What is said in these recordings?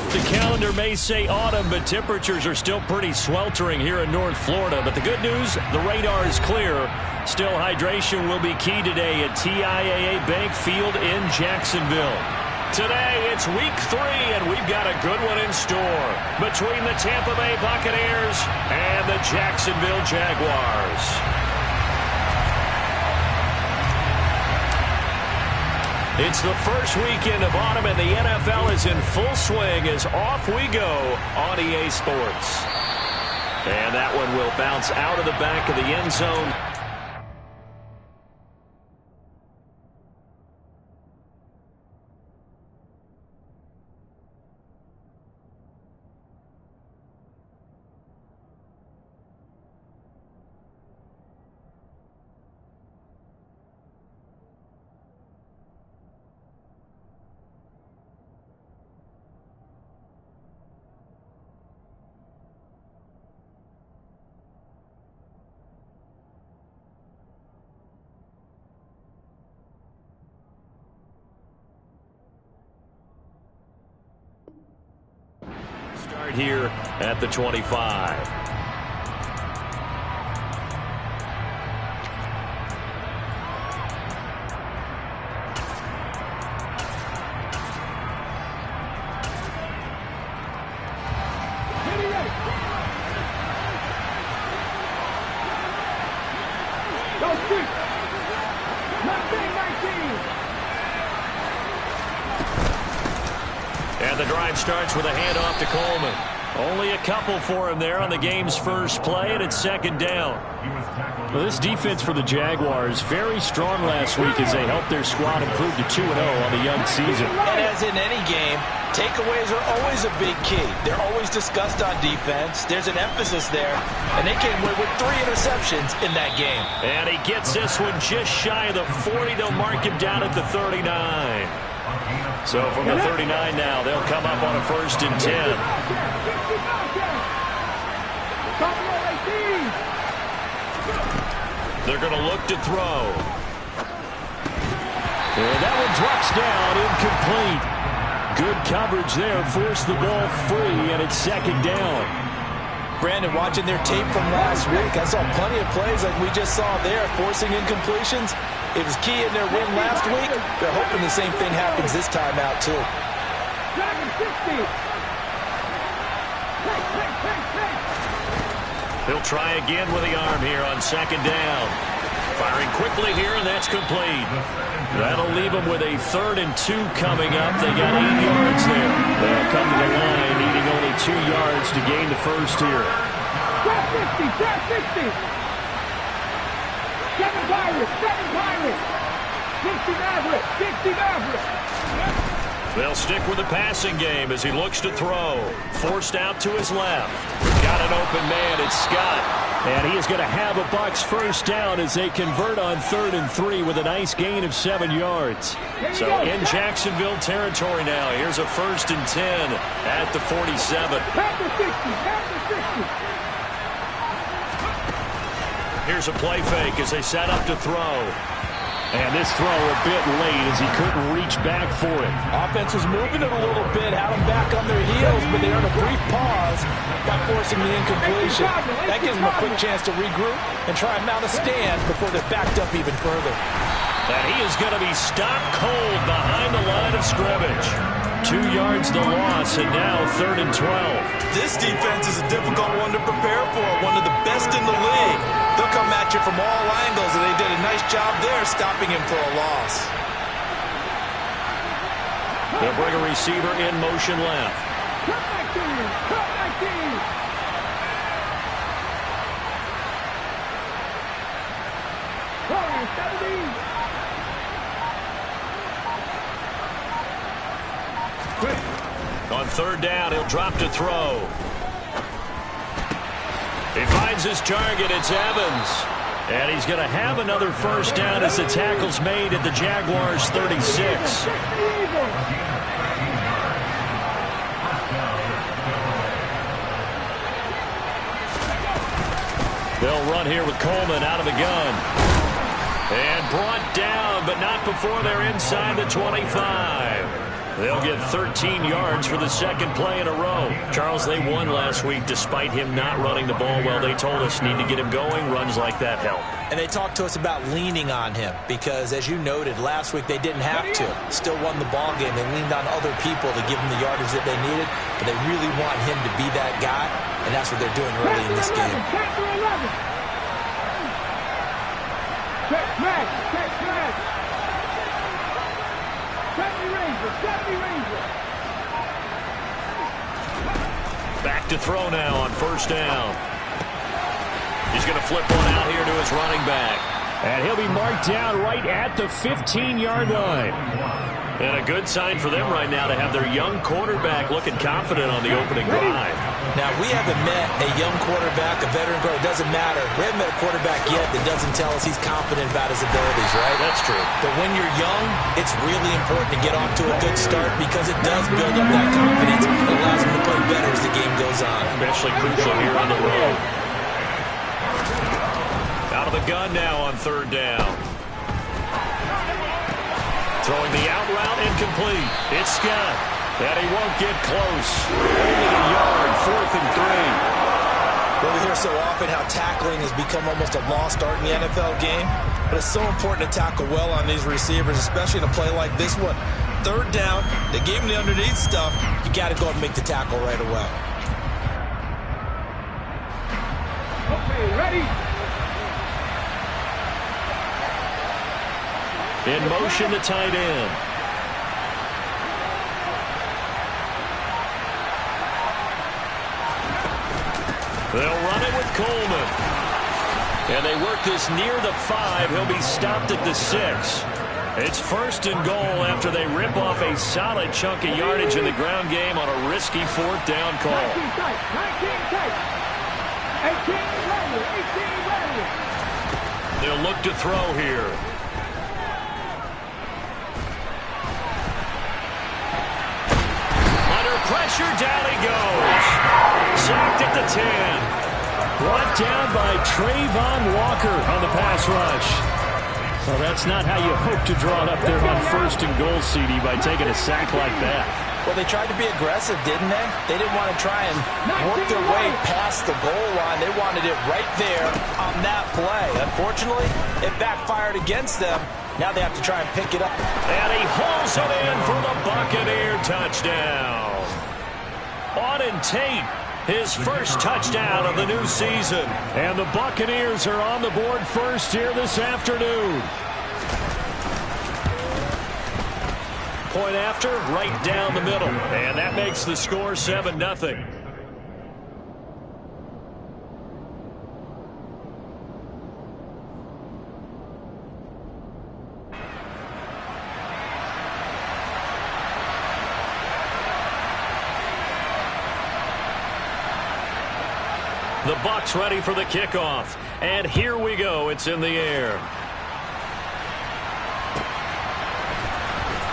The calendar may say autumn, but temperatures are still pretty sweltering here in North Florida. But the good news, the radar is clear. Still, hydration will be key today at TIAA Bank Field in Jacksonville. Today, it's week 3, and we've got a good one in store between the Tampa Bay Buccaneers and the Jacksonville Jaguars. It's the first weekend of autumn, and the NFL is in full swing as off we go on EA Sports. And that one will bounce out of the back of the end zone. Start here at the 25. And the drive starts with a handoff to Coleman. Only a couple for him there on the game's first play, and it's second down. Well, this defense for the Jaguars, very strong last week as they helped their squad improve to 2-0 on the young season. And as in any game, takeaways are always a big key. They're always discussed on defense. There's an emphasis there, and they came away with 3 interceptions in that game. And he gets this one just shy of the 40. They'll mark him down at the 39. So from the 39 now, they'll come up on a 1st and 10. They're going to look to throw. And that one drops down, incomplete. Good coverage there, forced the ball free, and it's second down. Brandon, watching their tape from last week, I saw plenty of plays like we just saw there, forcing incompletions. It was key in their win last week. They're hoping the same thing happens this time out, too. He'll try again with the arm here on second down. Firing quickly here, and that's complete. That'll leave them with a 3rd and 2 coming up. They got 8 yards there. They'll come to the line, needing only 2 yards to gain the first here. 50. 7 Pirates. 60 Mavericks. They'll stick with the passing game as he looks to throw. Forced out to his left. Got an open man. It's Scott. And he is going to have a Bucs first down as they convert on 3rd and 3 with a nice gain of 7 yards. So in Jacksonville territory now. Here's a 1st and 10 at the 47. Here's a play fake as they set up to throw. And this throw a bit late as he couldn't reach back for it. Offense was moving it a little bit, had them back on their heels, but they earned a brief pause by forcing the incompletion. That gives them a quick chance to regroup and try and mount a stand before they're backed up even further. And he is going to be stopped cold behind the line of scrimmage. 2 yards the loss, and now 3rd and 12. This defense is a difficult one to prepare for, one of the best in the league. They'll come at you from all angles, and they did a nice job there stopping him for a loss. They'll bring a receiver in motion left. Cut my team. On 3rd down, he'll drop to throw. He finds his target. It's Evans. And he's going to have another first down as the tackle's made at the Jaguars' 36. They'll run here with Coleman out of the gun. And brought down, but not before they're inside the 25. They'll get 13 yards for the second play in a row. Charles, they won last week despite him not running the ball well. They told us need to get him going. Runs like that help. And they talked to us about leaning on him because, as you noted, last week they didn't have to. Still won the ball game. They leaned on other people to give them the yardage that they needed, but they really want him to be that guy, and that's what they're doing early in this game. Chapter 11. Check flag. Check flag. 70 Ranger. 70 Ranger. Back to throw now on first down. He's going to flip one out here to his running back. And he'll be marked down right at the 15-yard line. And a good sign for them right now to have their young quarterback looking confident on the opening drive. Now, we haven't met a young quarterback, a veteran quarterback. It doesn't matter. We haven't met a quarterback yet that doesn't tell us he's confident about his abilities, right? That's true. But when you're young, it's really important to get off to a good start because it does build up that confidence. It allows him to play better as the game goes on. Especially crucial here on the road. Out of the gun now on third down. Throwing the out route incomplete. It's Scott. And he won't get close. Only a yard, 4th and 3. Well, we hear so often how tackling has become almost a lost art in the NFL game. But it's so important to tackle well on these receivers, especially in a play like this one. Third down, they gave him the underneath stuff. You got to go and make the tackle right away. Okay, ready. In motion, the tight end. They'll run it with Coleman. And they work this near the 5. He'll be stopped at the 6. It's 1st and goal after they rip off a solid chunk of yardage in the ground game on a risky 4th down call. 19 tight. 19 tight. 18 ready. 18 ready. They'll look to throw here. Under pressure, down he goes. Sacked at the 10. Brought down by Trayvon Walker on the pass rush. Well, that's not how you hope to draw it up there on 1st and goal, CD, by taking a sack like that. Well, they tried to be aggressive, didn't they? They didn't want to try and work their way past the goal line. They wanted it right there on that play. Unfortunately, it backfired against them. Now they have to try and pick it up. And he hauls it in for the Buccaneer touchdown. Auden Tate, his first touchdown of the new season. And the Buccaneers are on the board first here this afternoon. Point after, right down the middle. And that makes the score 7-0. The Bucs ready for the kickoff. And here we go. It's in the air.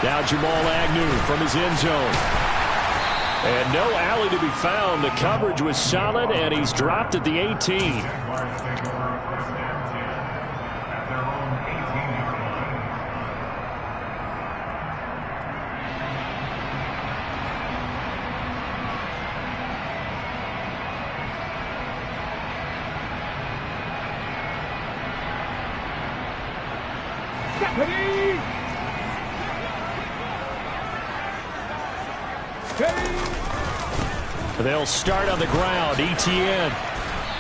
Now Jamal Agnew from his end zone. And no alley to be found. The coverage was solid, and he's dropped at the 18. They'll start on the ground. Etienne.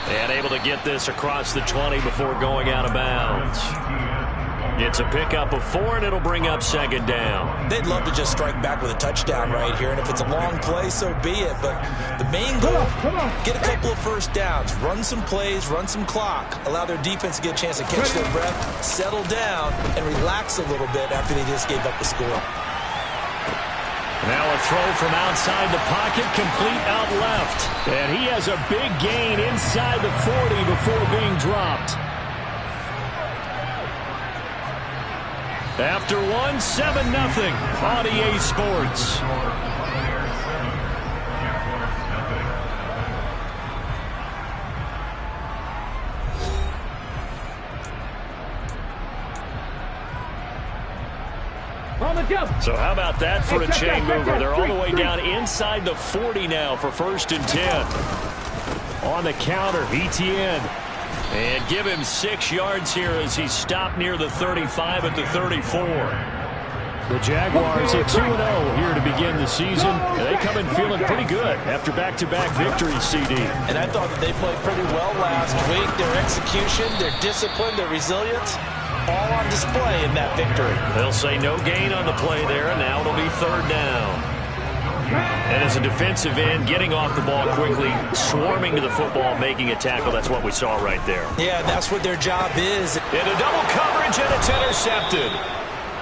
And able to get this across the 20 before going out of bounds. It's a pickup of 4, and it'll bring up 2nd down. They'd love to just strike back with a touchdown right here, and if it's a long play, so be it. But the main goal, get a couple of first downs, run some plays, run some clock, allow their defense to get a chance to catch their breath, settle down, and relax a little bit after they just gave up the score. Now a throw from outside the pocket, complete out left. And he has a big gain inside the 40 before being dropped. After 7-0 on EA Sports. On the So how about that for a chain mover? They're all the way down inside the 40 now for 1st and 10. On the counter, ETN. And give him 6 yards here as he stopped near the 35 at the 34. The Jaguars at 2-0 here to begin the season. They come in feeling pretty good after back-to-back victories, CD. And I thought that they played pretty well last week. Their execution, their discipline, their resilience, all on display in that victory. They'll say no gain on the play there, and now it'll be 3rd down. And as a defensive end, getting off the ball quickly, swarming to the football, making a tackle, that's what we saw right there. Yeah, that's what their job is. Into double coverage, and it's intercepted.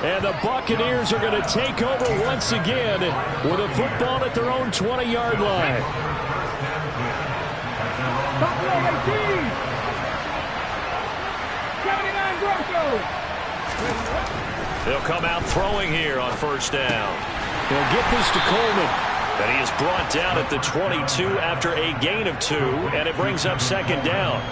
And the Buccaneers are going to take over once again with a football at their own 20-yard line. Buffalo 18. 79 Broncos. They'll come out throwing here on 1st down. They'll get this to Coleman. And he is brought down at the 22 after a gain of 2, and it brings up 2nd down.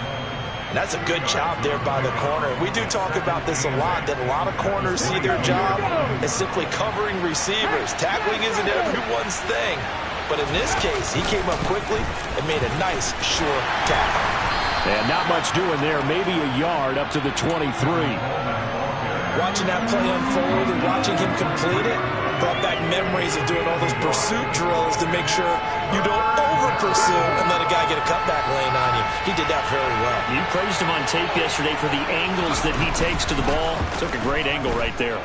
And that's a good job there by the corner. We do talk about this a lot, that a lot of corners see their job as simply covering receivers. Tackling isn't everyone's thing. But in this case, he came up quickly and made a nice, sure tackle. And not much doing there, maybe a yard up to the 23. Watching that play unfold and watching him complete it brought back memories of doing all those pursuit drills to make sure you don't over-pursue and let a guy get a cutback lane on you. He did that very well. You praised him on tape yesterday for the angles that he takes to the ball. Took a great angle right there.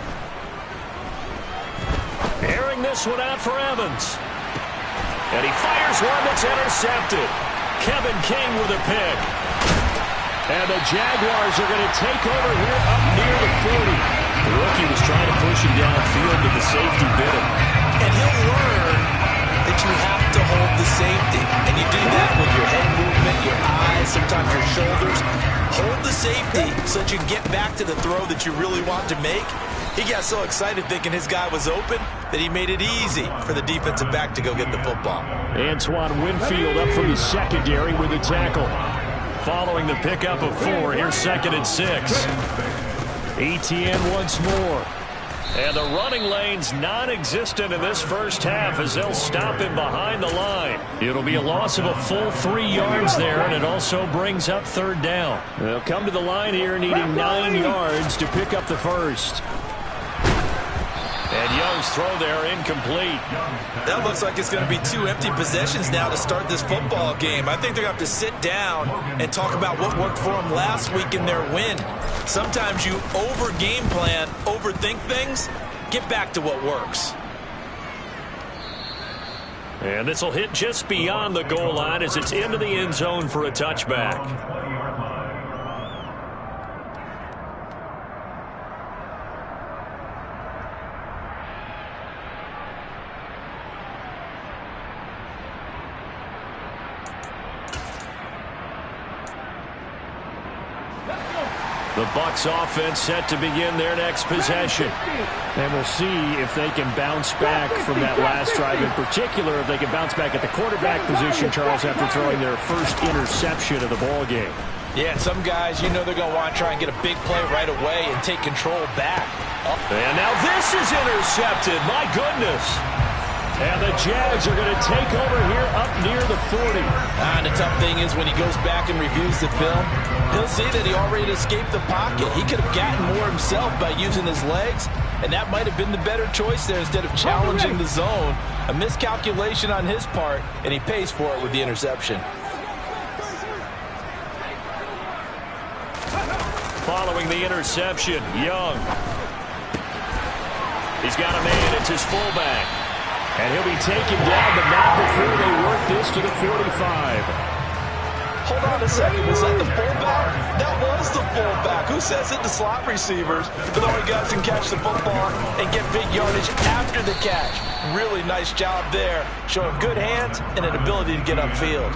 Airing this one out for Evans. And he fires one that's intercepted. Kevin King with a pick. And the Jaguars are going to take over here up near the 40. The rookie was trying to push him downfield, but the safety bit him. And he'll learn that you have to hold the safety. And you do that with your head movement, your eyes, sometimes your shoulders. Hold the safety so that you get back to the throw that you really want to make. He got so excited thinking his guy was open that he made it easy for the defensive back to go get the football. Antoine Winfield up from the secondary with a tackle. Following the pickup of 4, here's 2nd and 6. ETN once more. And the running lane's non-existent in this first half as they'll stop him behind the line. It'll be a loss of a full 3 yards there, and it also brings up 3rd down. They'll come to the line here needing 9 yards to pick up the first. And Young's throw there incomplete. That looks like it's going to be 2 empty possessions now to start this football game. I think they're going to have to sit down and talk about what worked for them last week in their win. Sometimes you over-game plan, overthink things. Get back to what works. And this will hit just beyond the goal line as it's into the end zone for a touchback. The Bucs offense set to begin their next possession. And we'll see if they can bounce back from that last drive, in particular if they can bounce back at the quarterback position, Charles, after throwing their first interception of the ball game. Yeah, and some guys, you know they're going to want to try and get a big play right away and take control back. And now this is intercepted. My goodness. And the Jags are going to take over here up near the 40. And the tough thing is when he goes back and reviews the film, he'll see that he already escaped the pocket. He could have gotten more himself by using his legs, and that might have been the better choice there instead of challenging the zone. A miscalculation on his part, and he pays for it with the interception. Following the interception, Young. He's got a man. It's his fullback. And he'll be taken down, but not before they work this to the 45. Hold on a second. Was that the fullback? That was the fullback. Who says it? The slot receivers. But the only guys can catch the football and get big yardage after the catch. Really nice job there. Showing good hands and an ability to get upfield.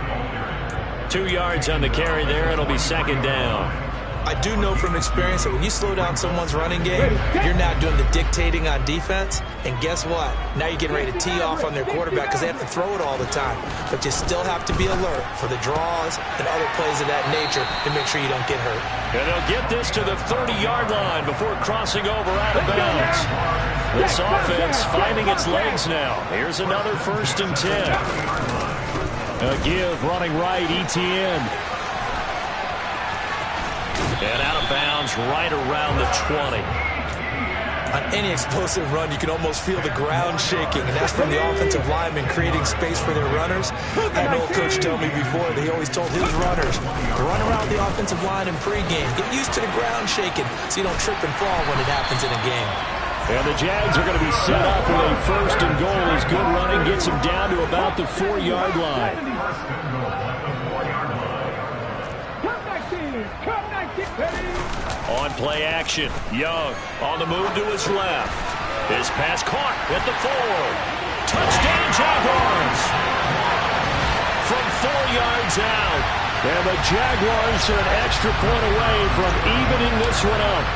2 yards on the carry there. It'll be 2nd down. I do know from experience that when you slow down someone's running game, you're not doing the dictating on defense. And guess what? Now you're getting ready to tee off on their quarterback because they have to throw it all the time. But you still have to be alert for the draws and other plays of that nature to make sure you don't get hurt. And they'll get this to the 30-yard line before crossing over out of bounds. This offense finding its legs now. Here's another 1st and 10. A give running right, Etienne. And out of bounds right around the 20. On any explosive run, you can almost feel the ground shaking, and that's from the offensive linemen creating space for their runners. I had an old coach tell me before that he always told his runners to run around the offensive line in pregame. Get used to the ground shaking so you don't trip and fall when it happens in a game. And the Jags are going to be set up with a 1st and goal as good running gets them down to about the 4-yard line. On play action, Young on the move to his left. His pass caught at the 4. Touchdown, Jaguars! From 4 yards out. And the Jaguars are an extra point away from evening this one up.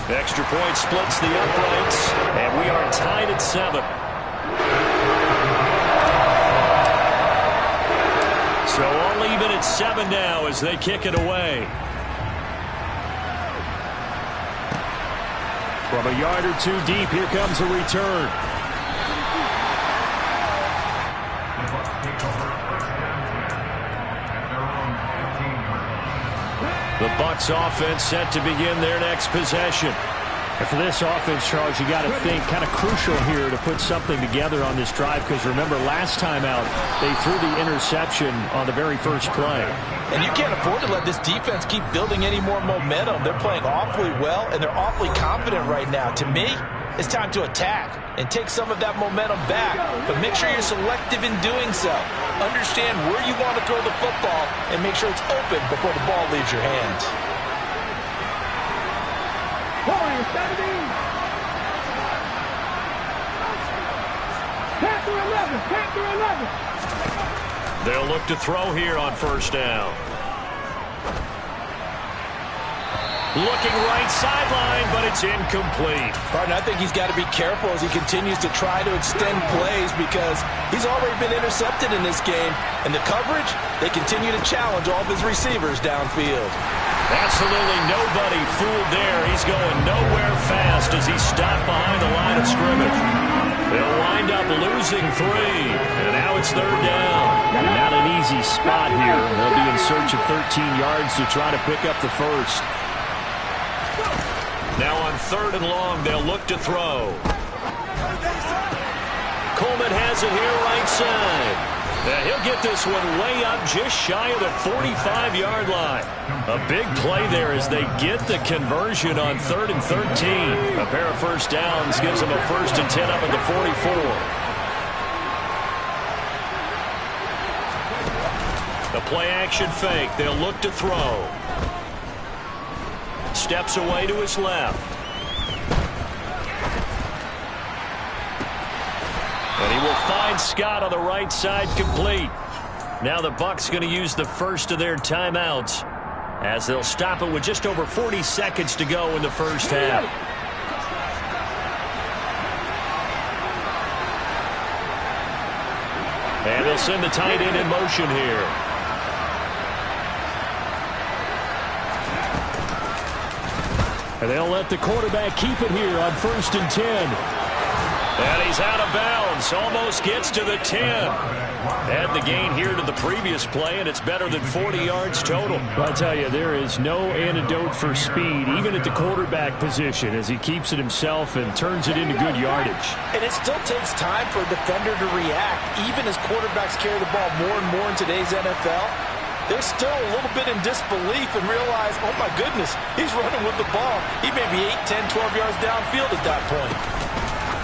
Extra point splits the uprights, and we are tied at 7. So all even at 7 now as they kick it away. From a yard or 2 deep, here comes a return. The Bucs offense set to begin their next possession. And for this offense, Charles, you got to think kind of crucial here to put something together on this drive, because remember last time out they threw the interception on the very first play. And you can't afford to let this defense keep building any more momentum. They're playing awfully well, and they're awfully confident right now. To me, it's time to attack and take some of that momentum back, but make sure you're selective in doing so. Understand where you want to throw the football and make sure it's open before the ball leaves your hands. They'll look to throw here on 1st down. Looking right sideline, but it's incomplete. Pardon, I think he's got to be careful as he continues to try to extend plays because he's already been intercepted in this game. And the coverage, they continue to challenge all of his receivers downfield. Absolutely nobody fooled there. He's going nowhere fast as he stopped behind the line of scrimmage. They'll wind up losing 3, and now it's 3rd down. Not an easy spot here. They'll be in search of 13 yards to try to pick up the 1st. Now on 3rd and long, they'll look to throw. Coleman has it here right side. He'll get this one way up just shy of the 45-yard line. A big play there as they get the conversion on 3rd and 13. A pair of 1st downs gives them a 1st and 10 up at the 44. The play action fake. They'll look to throw. Steps away to his left. And he will find Scott on the right side complete. Now the Bucs going to use the first of their timeouts as they'll stop it with just over 40 seconds to go in the 1st half. And they'll send the tight end in motion here. And they'll let the quarterback keep it here on 1st and 10. And he's out of bounds. Almost gets to the 10. Add the gain here to the previous play, and it's better than 40 yards total. I'll tell you, there is no antidote for speed, even at the quarterback position, as he keeps it himself and turns it into good yardage. And it still takes time for a defender to react, even as quarterbacks carry the ball more and more in today's NFL. They're still a little bit in disbelief and realize, oh my goodness, he's running with the ball. He may be 8, 10, 12 yards downfield at that point.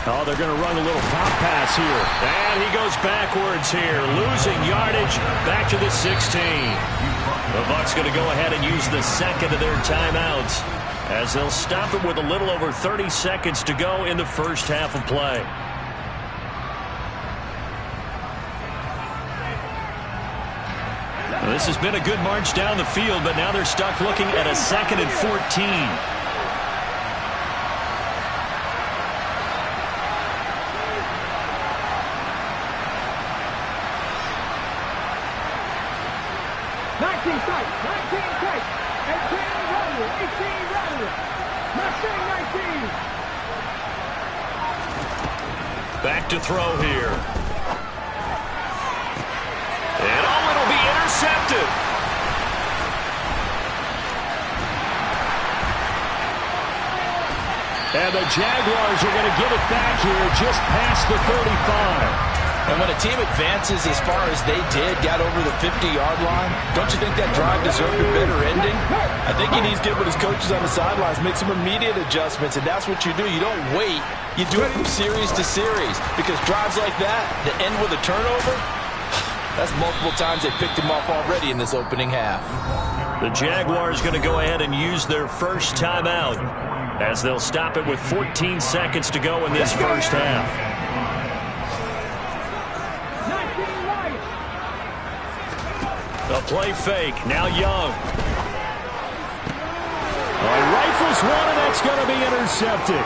Oh, they're going to run a little pop pass here. And he goes backwards here, losing yardage back to the 16. The Bucs going to go ahead and use the second of their timeouts as they'll stop it with a little over 30 seconds to go in the 1st half of play. Well, this has been a good march down the field, but now they're stuck looking at a 2nd and 14. Back to throw here. And it'll be intercepted. And the Jaguars are going to get it back here just past the 35. And when a team advances as far as they did, got over the 50-yard line, don't you think that drive deserved a better ending? I think he needs to get with his coaches on the sidelines, make some immediate adjustments, and that's what you do. You don't wait. You do it from series to series, because drives like that end with a turnover, that's multiple times they picked him off already in this opening half. The Jaguars going to go ahead and use their first timeout, as they'll stop it with 14 seconds to go in this first half. The play fake. Now Young. Rifles one, and that's going to be intercepted.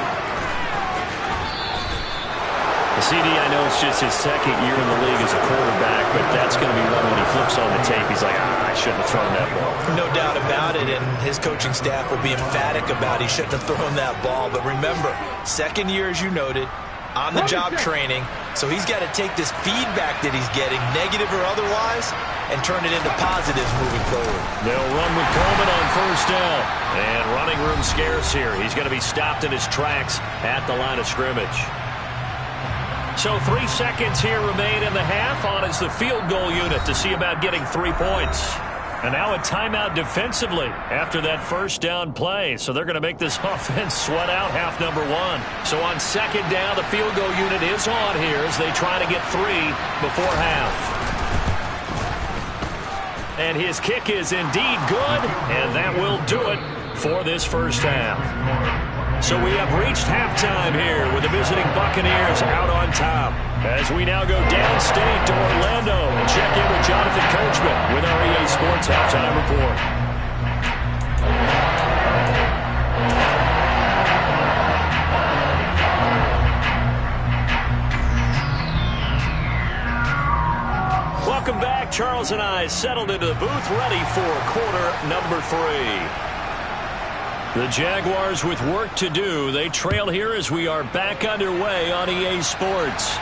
The CD, I know it's just his second year in the league as a quarterback, but that's going to be one when he flips on the tape. He's like, I shouldn't have thrown that ball. No doubt about it, and his coaching staff will be emphatic about he shouldn't have thrown that ball. But remember, second year, as you noted, on-the-job training, so he's got to take this feedback that he's getting, negative or otherwise, and turn it into positives moving forward. They'll run with Coleman on first down. And running room scarce here. He's going to be stopped in his tracks at the line of scrimmage. So 3 seconds here remain in the half. On is the field goal unit to see about getting 3 points. And now a timeout defensively after that first down play. So they're going to make this offense sweat out half number one. So on second down, the field goal unit is on here as they try to get 3 before half. And his kick is indeed good, and that will do it for this first half. So we have reached halftime here with the visiting Buccaneers out on top. As we now go downstate to Orlando and check in with Jonathan Coachman with our EA Sports Halftime Report. Welcome back. Charles and I settled into the booth ready for quarter number 3. The Jaguars with work to do. They trail here as we are back underway on EA Sports.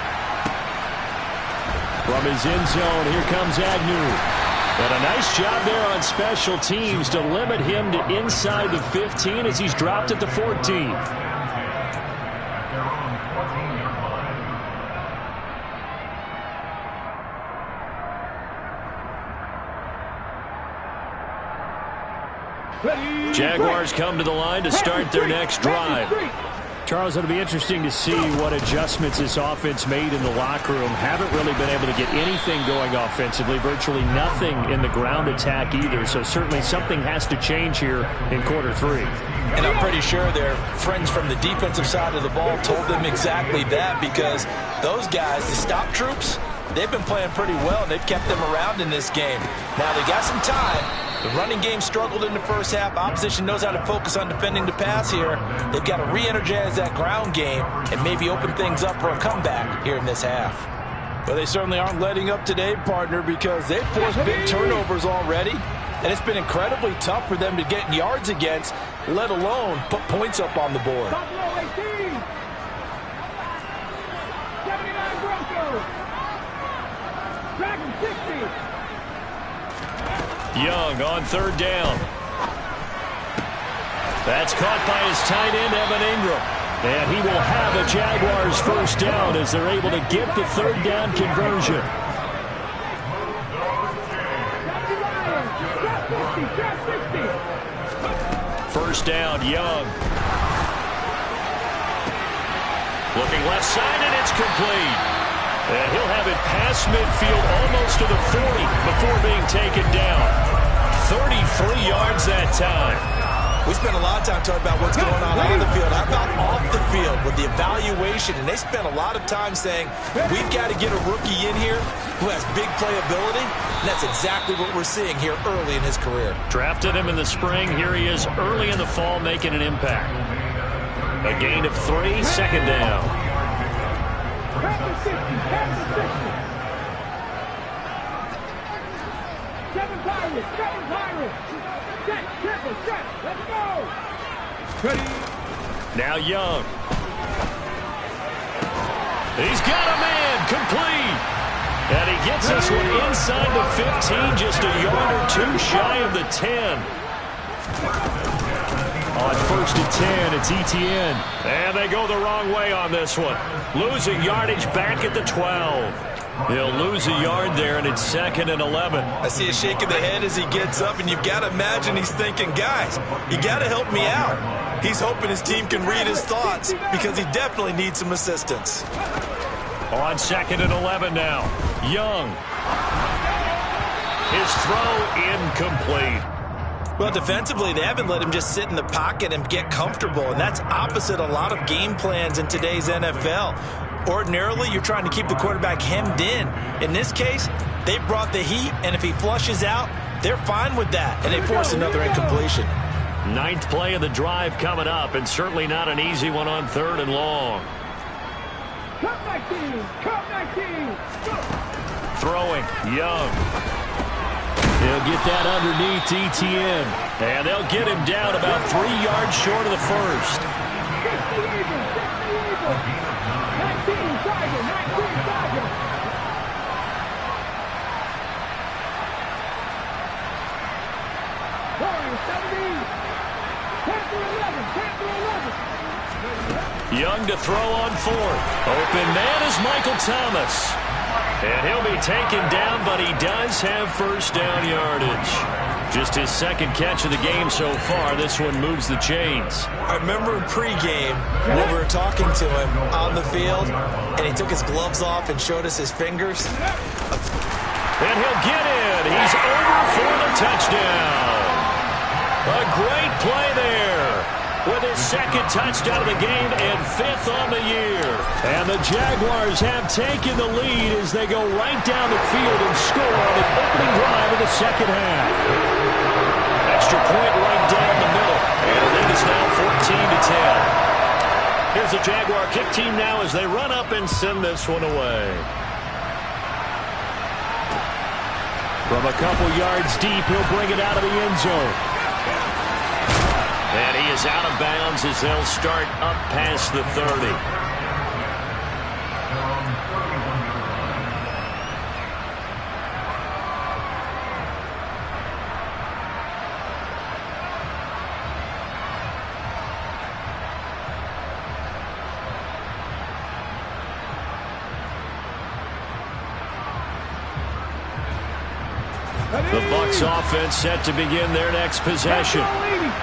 From his end zone, here comes Agnew. And a nice job there on special teams to limit him to inside the 15 as he's dropped at the 14. Jaguars come to the line to start their next drive. Charles, it'll be interesting to see what adjustments this offense made in the locker room. Haven't really been able to get anything going offensively, virtually nothing in the ground attack either. So certainly something has to change here in quarter 3. And I'm pretty sure their friends from the defensive side of the ball told them exactly that, because those guys, the stop troops, they've been playing pretty well, and they've kept them around in this game. Now, they got some time. The running game struggled in the first half. Opposition knows how to focus on defending the pass here. They've got to re-energize that ground game and maybe open things up for a comeback here in this half. Well, they certainly aren't letting up today, partner, because they've forced big turnovers already. And it's been incredibly tough for them to get yards against, let alone put points up on the board. Young on third down. That's caught by his tight end, Evan Ingram. And he will have a Jaguars first down as they're able to get the third down conversion. First down, Young. Looking left side, and it's complete. And he'll have it past midfield almost to the 40 before being taken down. 33 yards that time. We spent a lot of time talking about what's going on the field. How about off the field with the evaluation? And they spent a lot of time saying, we've got to get a rookie in here who has big playability. And that's exactly what we're seeing here early in his career. Drafted him in the spring. Here he is early in the fall making an impact. A gain of 3, second down. Now Young. He's got a man, complete. And he gets this one inside the 15, just a yard or two shy of the 10. On 1st and 10, it's Etienne. And they go the wrong way on this one. Losing yardage back at the 12. He'll lose a yard there, and it's 2nd and 11. I see a shake of the head as he gets up, and you've got to imagine he's thinking, guys, you got to help me out. He's hoping his team can read his thoughts because he definitely needs some assistance. On 2nd and 11 now. Young. His throw incomplete. Well, defensively, they haven't let him just sit in the pocket and get comfortable, and that's opposite a lot of game plans in today's NFL. Ordinarily, you're trying to keep the quarterback hemmed in. In this case, they brought the heat, and if he flushes out, they're fine with that, and they force another incompletion. 9th play of the drive coming up, and certainly not an easy one on 3rd and long. Come 19! Come 19! Throwing, Young. He'll get that underneath Etienne. And they'll get him down about 3 yards short of the first. 19 Tiger! 19 Tiger! Warriors 17! 10 to 11! 10 to 11! Young to throw on 4th. Open man is Michael Thomas. And he'll be taken down, but he does have first down yardage. Just his 2nd catch of the game so far. This one moves the chains. I remember in pregame when we were talking to him on the field, and he took his gloves off and showed us his fingers. And he'll get in. He's over for the touchdown. A great play there. With his 2nd touchdown of the game and 5th on the year. And the Jaguars have taken the lead as they go right down the field and score on the opening drive of the 2nd half. Extra point right down the middle. And it is now 14-10. Here's the Jaguar kick team now as they run up and send this one away. From a couple yards deep, he'll bring it out of the end zone. And he is out of bounds as they'll start up past the 30. The Bucs offense set to begin their next possession.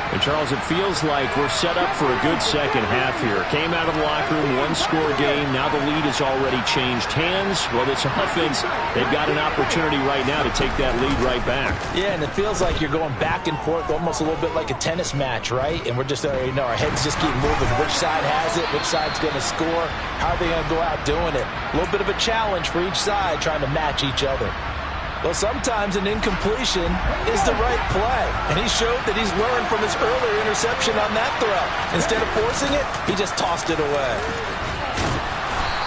And Charles, it feels like we're set up for a good second half here. Came out of the locker room, 1-score game. Now the lead has already changed hands. Well, this offense, they've got an opportunity right now to take that lead right back. Yeah, and it feels like you're going back and forth almost a little bit like a tennis match, right? And we're just, our heads just keep moving. Which side has it? Which side's going to score? How are they going to go out doing it? A little bit of a challenge for each side trying to match each other. Well, sometimes an incompletion is the right play. And he showed that he's learned from his earlier interception on that throw. Instead of forcing it, he just tossed it away.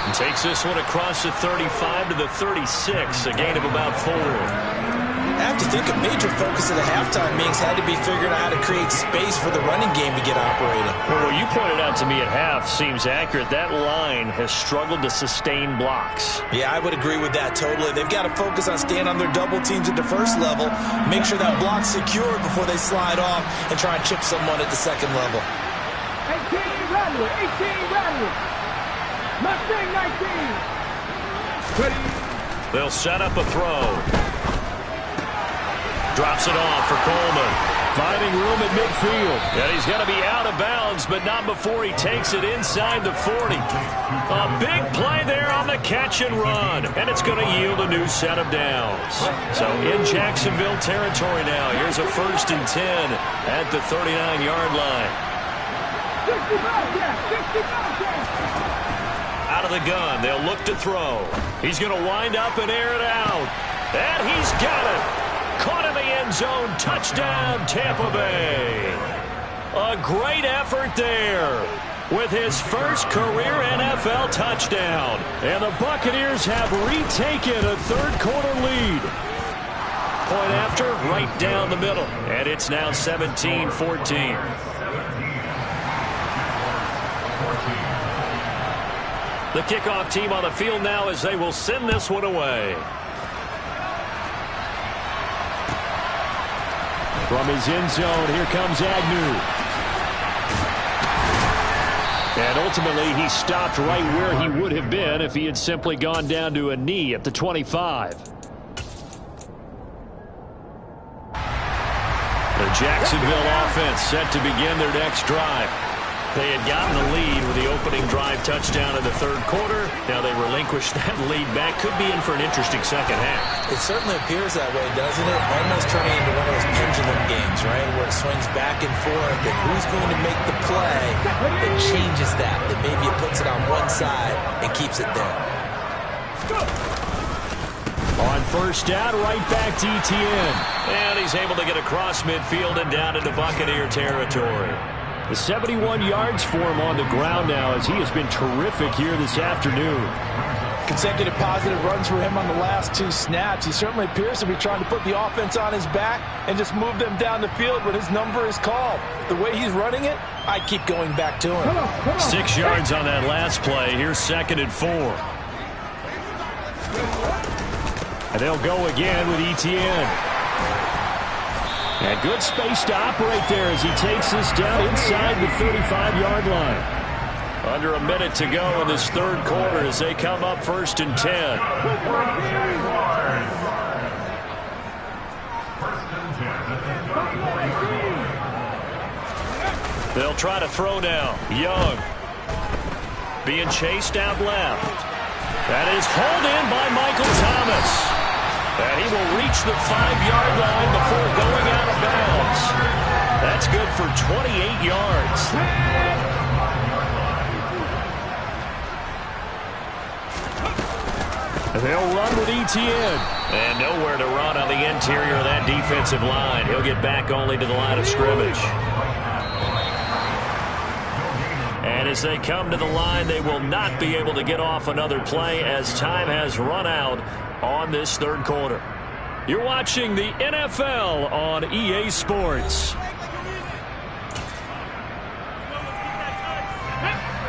And takes this one across the 35 to the 36, a gain of about 4. I have to think a major focus of the halftime meetings had to be figuring out how to create space for the running game to get operating. Well, what you pointed out to me at half seems accurate. That line has struggled to sustain blocks. Yeah, I would agree with that totally. They've got to focus on staying on their double teams at the first level, make sure that block's secured before they slide off and try and chip someone at the second level. 18 Rattler, 18 Rattler. Mustang 19. Ready. They'll set up a throw. Drops it off for Coleman. Finding room at midfield. And he's going to be out of bounds, but not before he takes it inside the 40. A big play there on the catch and run. And it's going to yield a new set of downs. So in Jacksonville territory now. Here's a 1st and 10 at the 39-yard line. 60 Out of the gun. They'll look to throw. He's going to wind up and air it out. And he's got it. Caught in the end zone. Touchdown, Tampa Bay. A great effort there with his first career NFL touchdown. And the Buccaneers have retaken a third-quarter lead. Point after, right down the middle. And it's now 17-14. The kickoff team on the field now as they will send this one away. From his end zone, here comes Agnew. And ultimately, he stopped right where he would have been if he had simply gone down to a knee at the 25. The Jacksonville offense set to begin their next drive. They had gotten the lead with the opening drive touchdown in the third quarter. Now they relinquished that lead back. Could be in for an interesting second half. It certainly appears that way, doesn't it? Almost turning into one of those pendulum games, right, where it swings back and forth, and who's going to make the play that changes that maybe it puts it on one side and keeps it there. On first down, right back to Etienne. And he's able to get across midfield and down into Buccaneer territory. The 71 yards for him on the ground now as he has been terrific here this afternoon. Consecutive positive runs for him on the last 2 snaps. He certainly appears to be trying to put the offense on his back and just move them down the field when his number is called. The way he's running it, I keep going back to him. 6 yards on that last play. Here's 2nd and 4. And they'll go again with Etienne. And good space to operate there as he takes this down inside the 35-yard line. Under a minute to go in this third quarter as they come up 1st and 10. They'll try to throw now. Young being chased out left. That is hauled in by Michael Thomas. And he will reach the 5-yard line before going out of bounds. That's good for 28 yards. They'll run with Etienne. And nowhere to run on the interior of that defensive line. He'll get back only to the line of scrimmage. And as they come to the line, they will not be able to get off another play as time has run out on this third quarter. You're watching the NFL on EA Sports.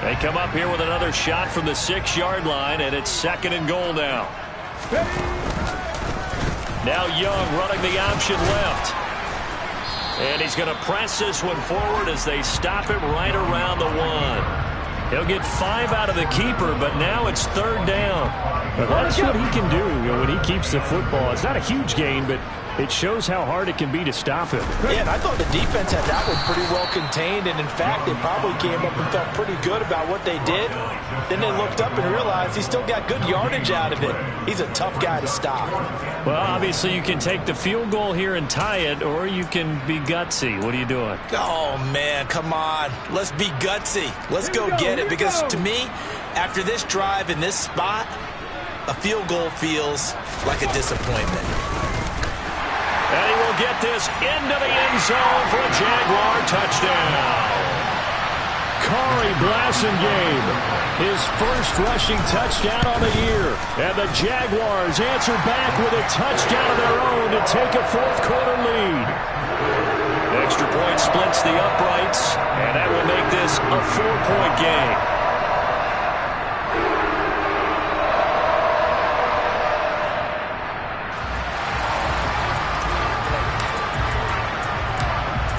They come up here with another shot from the 6-yard line, and it's 2nd and goal now. Now Young running the option left. And he's going to press this one forward as they stop him right around the 1. He'll get 5 out of the keeper, but now it's 3rd down. But that's what he can do when he keeps the football. It's not a huge gain, but it shows how hard it can be to stop him. Yeah, and I thought the defense had that one pretty well contained, and in fact, they probably came up and felt pretty good about what they did. Then they looked up and realized he still got good yardage out of it. He's a tough guy to stop. Well, obviously, you can take the field goal here and tie it, or you can be gutsy. What are you doing? Oh, man, come on. Let's be gutsy. Let's go get it, because to me, after this drive in this spot, a field goal feels like a disappointment. And he will get this into the end zone for a Jaguar touchdown. Corey Blasingame, his first rushing touchdown on the year. And the Jaguars answer back with a touchdown of their own to take a fourth-quarter lead. Extra point splits the uprights, and that will make this a 4-point game.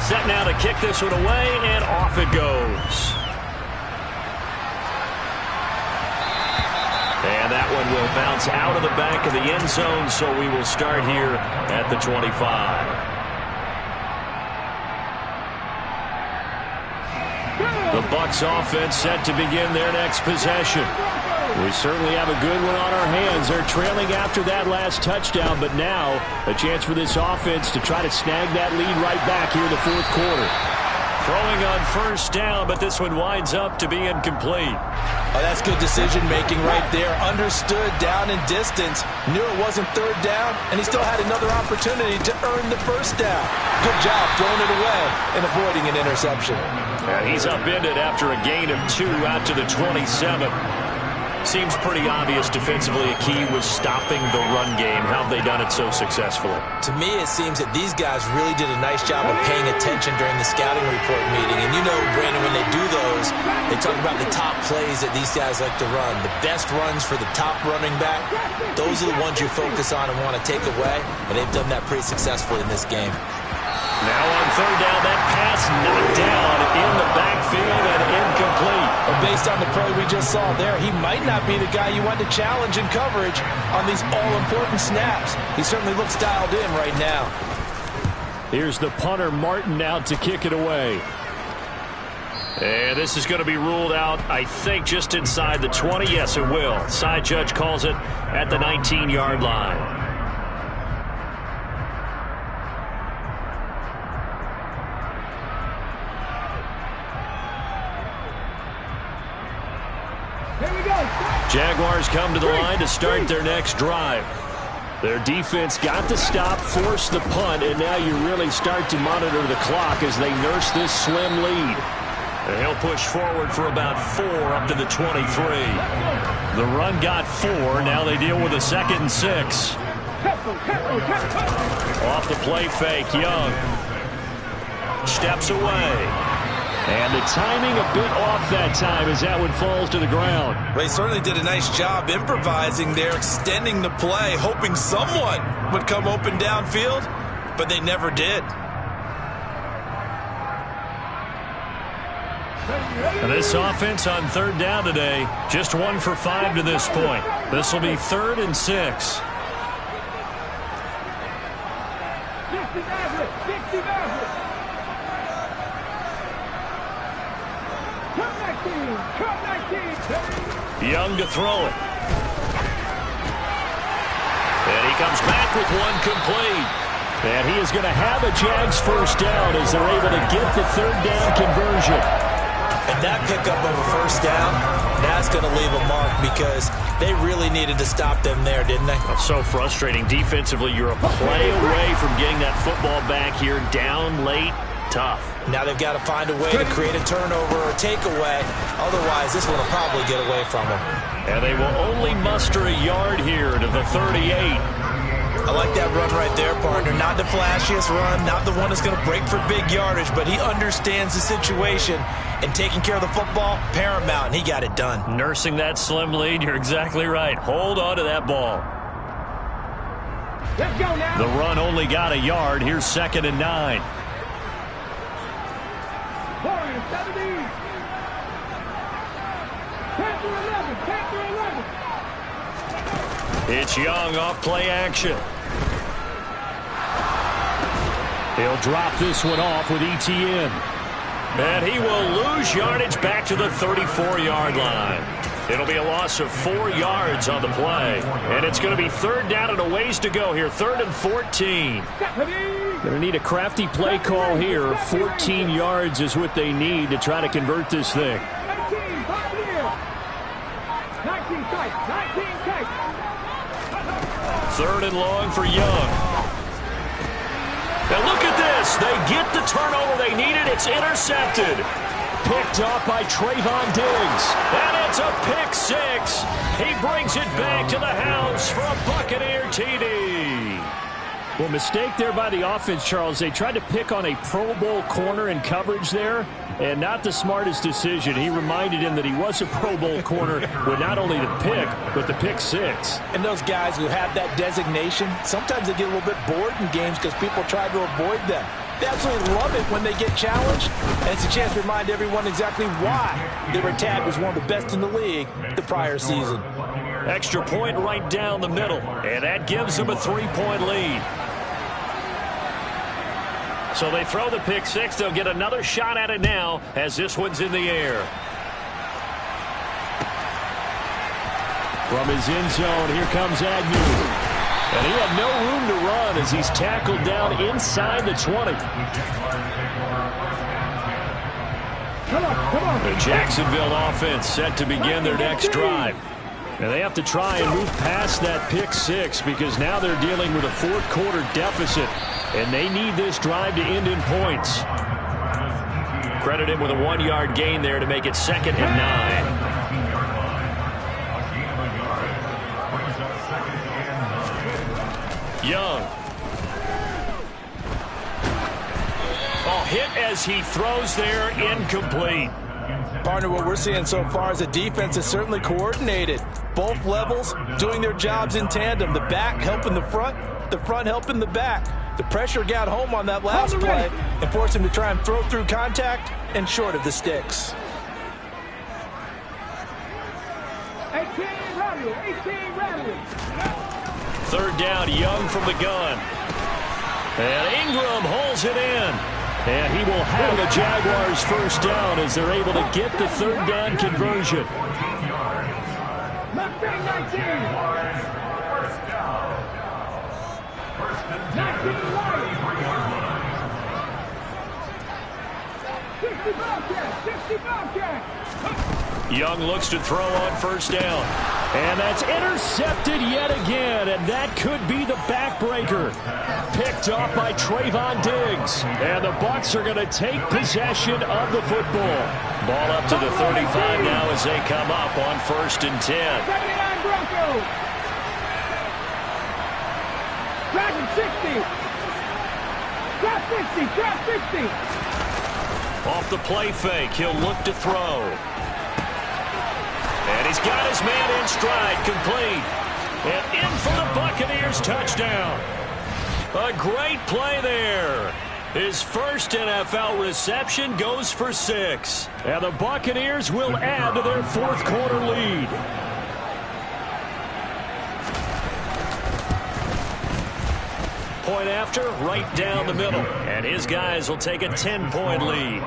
Set now to kick this one away, and off it goes. And that one will bounce out of the back of the end zone, so we will start here at the 25. The Bucs offense set to begin their next possession. We certainly have a good one on our hands. They're trailing after that last touchdown, but now a chance for this offense to try to snag that lead right back here in the fourth quarter. Throwing on first down, but this one winds up to be incomplete. Oh, that's good decision-making right there. Understood down in distance. Knew it wasn't third down, and he still had another opportunity to earn the first down. Good job throwing it away and avoiding an interception. And he's upended after a gain of 2 out to the 27. Seems pretty obvious defensively a key was stopping the run game. How have they done it so successfully? To me, it seems that these guys really did a nice job of paying attention during the scouting report meeting. And you know, Brandon, when they do those, they talk about the top plays that these guys like to run. The best runs for the top running back, those are the ones you focus on and want to take away. And they've done that pretty successfully in this game. Now on third down, that pass knocked down in the backfield and incomplete. But based on the play we just saw there, he might not be the guy you want to challenge in coverage on these all-important snaps. He certainly looks dialed in right now. Here's the punter, Martin, out to kick it away. And this is going to be ruled out, I think, just inside the 20. Yes, it will. Side judge calls it at the 19-yard line. Jaguars come to the line to start their next drive. Their defense got the stop, forced the punt, and now you really start to monitor the clock as they nurse this slim lead. And he'll push forward for about 4 up to the 23. The run got 4. Now they deal with a 2nd and 6. Off the play fake, Young steps away. And the timing a bit off that time as that one falls to the ground. They certainly did a nice job improvising there, extending the play, hoping someone would come open downfield, but they never did. And this offense on third down today, just 1 for 5 to this point. This will be 3rd and 6. Young to throw it. And he comes back with one complete. And he is going to have a Jags first down as they're able to get the 3rd down conversion. And that pickup of a first down, that's going to leave a mark because they really needed to stop them there, didn't they? That's so frustrating. Defensively, you're a play away from getting that football back here. Down late, tough. Now they've got to find a way to create a turnover or takeaway. Otherwise, this one will probably get away from them. And they will only muster a yard here to the 38. I like that run right there, partner. Not the flashiest run, not the one that's going to break for big yardage, but he understands the situation, and taking care of the football, paramount, and he got it done. Nursing that slim lead, you're exactly right. Hold on to that ball. Let's go now. The run only got a yard. Here's 2nd and 9. 4 and 17. 10 to 11. 10 to 11. It's Young off play action. He'll drop this one off with ETN. And he will lose yardage back to the 34-yard line. It'll be a loss of 4 yards on the play. And it's going to be 3rd down and a ways to go here. 3rd and 14. Going to need a crafty play call here. 14 yards is what they need to try to convert this thing. 19 tight. 19 tight. 3rd and long for Young. Now look at this. They get the turnover they needed. It's intercepted. Picked up by Trayvon Diggs. And it's a pick 6. He brings it back to the house for a Buccaneer TD. Well, mistake there by the offense, Charles. They tried to pick on a Pro Bowl corner in coverage there, and not the smartest decision. He reminded him that he was a Pro Bowl corner with not only the pick, but the pick 6. And those guys who have that designation, sometimes they get a little bit bored in games because people try to avoid them. They absolutely love it when they get challenged, and it's a chance to remind everyone exactly why they were tagged as one of the best in the league the prior season. Extra point right down the middle, and that gives them a 3-point lead. So they throw the pick 6. They'll get another shot at it now as this one's in the air. From his end zone, here comes Agnew. And he had no room to run as he's tackled down inside the 20. The Jacksonville offense set to begin their next drive. And they have to try and move past that pick 6 because now they're dealing with a 4th quarter deficit. And they need this drive to end in points. Credit him with a 1-yard gain there to make it 2nd and 9. Young. Oh, hit as he throws there, incomplete. Partner, what we're seeing so far is the defense is certainly coordinated. Both levels doing their jobs in tandem. The back helping the front helping the back. The pressure got home on that last play and forced him to try and throw through contact and short of the sticks. 18 rattle. Third down, Young from the gun. And Ingram holds it in. And he will have a Jaguars first down as they're able to get the third down conversion. Mustang 19. 19 Lions. 60 Bobcats. Young looks to throw on first down. And that's intercepted yet again, and that could be the backbreaker. Picked off by Trayvon Diggs. And the Bucs are going to take possession of the football. Ball up to the 35 now as they come up on 1st and 10. 79 Broncos. Dragon 60. Drop 50. Off the play fake, he'll look to throw. And he's got his man in stride, complete. And in for the Buccaneers touchdown. A great play there. His first NFL reception goes for 6. And the Buccaneers will add to their 4th quarter lead. Point after, right down the middle. And his guys will take a 10-point lead.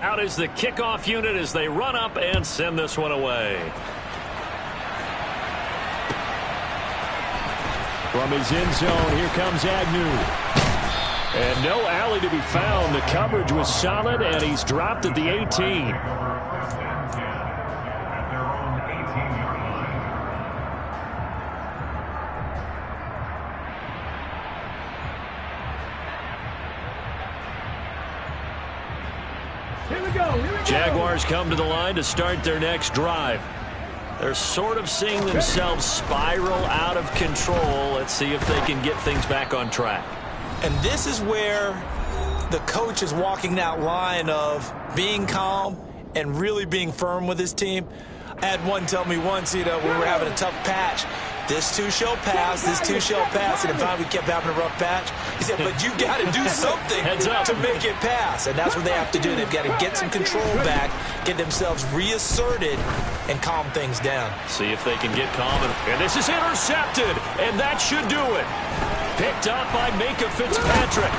Out is the kickoff unit as they run up and send this one away. From his end zone, here comes Agnew. And no alley to be found. The coverage was solid, and he's dropped at the 18. Jaguars come to the line to start their next drive. They're sort of seeing themselves spiral out of control. Let's see if they can get things back on track. And this is where the coach is walking that line of being calm and really being firm with his team. I had one tell me once, when we were having a tough patch, this too shall pass, and if we kept having a rough patch, he said, but you got to do something to make it pass, and that's what they have to do. They've got to get some control back, get themselves reasserted, and calm things down. See if they can get calm. And this is intercepted, and that should do it. Picked up by Minka Fitzpatrick.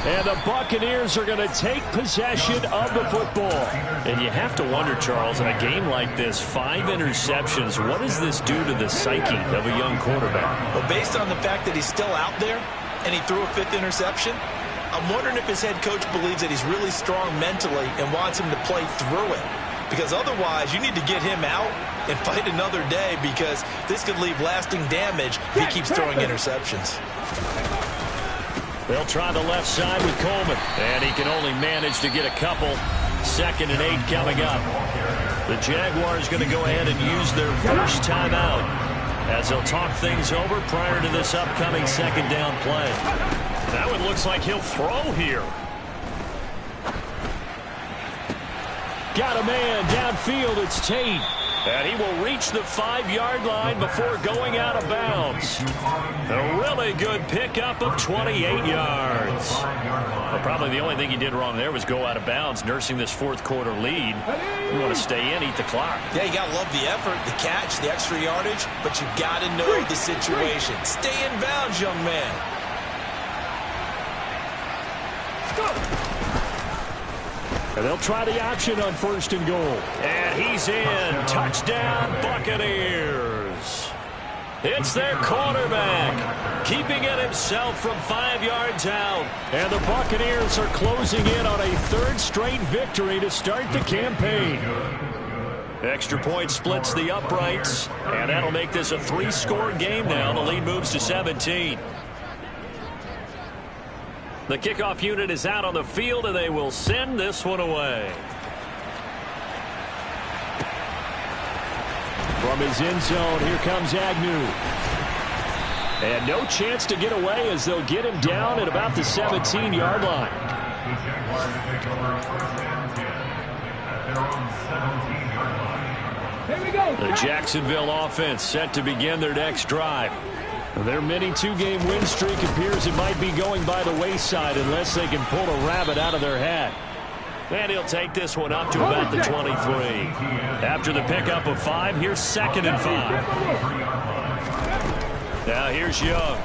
And the Buccaneers are going to take possession of the football. And you have to wonder, Charles, in a game like this, 5 interceptions, what does this do to the psyche of a young quarterback? Well, based on the fact that he's still out there and he threw a 5th interception, I'm wondering if his head coach believes that he's really strong mentally and wants him to play through it. Because otherwise, you need to get him out and fight another day, because this could leave lasting damage if he keeps throwing interceptions. They'll try the left side with Coleman, and he can only manage to get a couple. 2nd and 8 coming up. The Jaguars going to go ahead and use their first timeout as they'll talk things over prior to this upcoming 2nd down play. That one looks like he'll throw here. Got a man downfield. It's Tate. And he will reach the 5-yard line before going out of bounds. A really good pickup of 28 yards. Well, probably the only thing he did wrong there was go out of bounds, nursing this 4th quarter lead. You want to stay in, eat the clock. Yeah, you got to love the effort, the catch, the extra yardage, but you got to know the situation. Stay in bounds, young man. And they'll try the option on 1st and goal. And he's in. Touchdown, Buccaneers. It's their quarterback, keeping it himself from 5 yards out. And the Buccaneers are closing in on a third straight victory to start the campaign. Extra point splits the uprights, and that'll make this a 3-score game now. The lead moves to 17. The kickoff unit is out on the field, and they will send this one away. From his end zone, here comes Agnew. And no chance to get away as they'll get him down at about the 17-yard line. The Jacksonville offense set to begin their next drive. Their mini 2-game win streak appears it might be going by the wayside unless they can pull a rabbit out of their hat. And he'll take this one up to about the 23. After the pickup of 5, here's 2nd and 5. Now here's Young.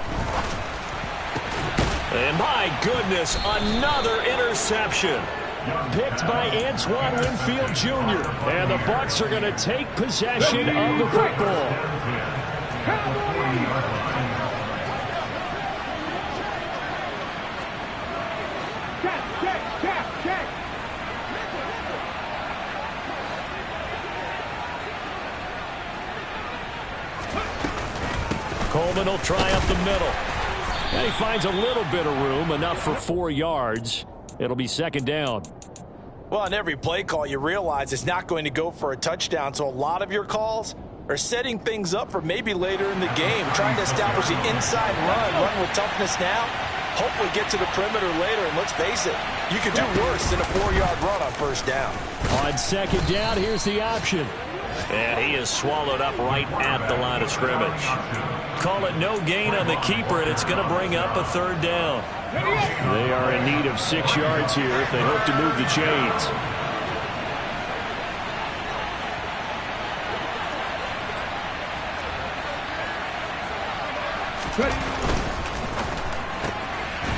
And my goodness, another interception. Picked by Antoine Winfield Jr. And the Bucs are going to take possession of the football. Coleman will try up the middle. And he finds a little bit of room, enough for 4 yards. It'll be 2nd down. Well, on every play call, you realize it's not going to go for a touchdown, so a lot of your calls are setting things up for maybe later in the game, trying to establish the inside run with toughness now, hopefully get to the perimeter later, and let's face it, you could do worse than a 4-yard run on 1st down. On 2nd down, here's the option. And he is swallowed up right at the line of scrimmage. Call it no gain on the keeper, and it's going to bring up a 3rd down. They are in need of 6 yards here if they hope to move the chains.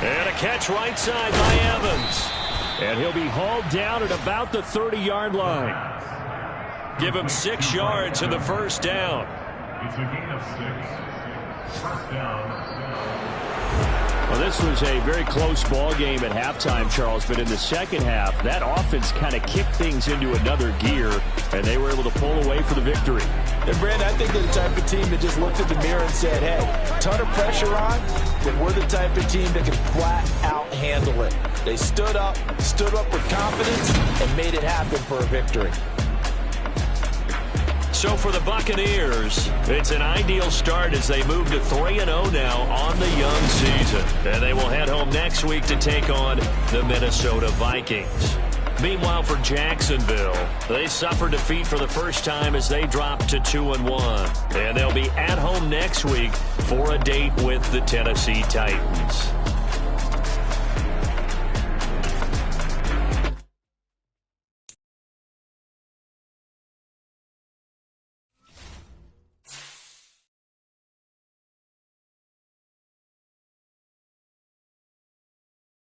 And a catch right side by Evans. And he'll be hauled down at about the 30-yard line. Give him 6 yards in the 1st down. It's a gain of 6. 1st down. Well, this was a very close ball game at halftime, Charles, but in the second half, that offense kind of kicked things into another gear, and they were able to pull away for the victory. And, Brandon, I think they're the type of team that just looked at the mirror and said, hey, ton of pressure on, but we're the type of team that can flat out handle it. They stood up with confidence, and made it happen for a victory. So for the Buccaneers, it's an ideal start as they move to 3-0 now on the young season. And they will head home next week to take on the Minnesota Vikings. Meanwhile, for Jacksonville, they suffered defeat for the first time as they dropped to 2-1. And they'll be at home next week for a date with the Tennessee Titans.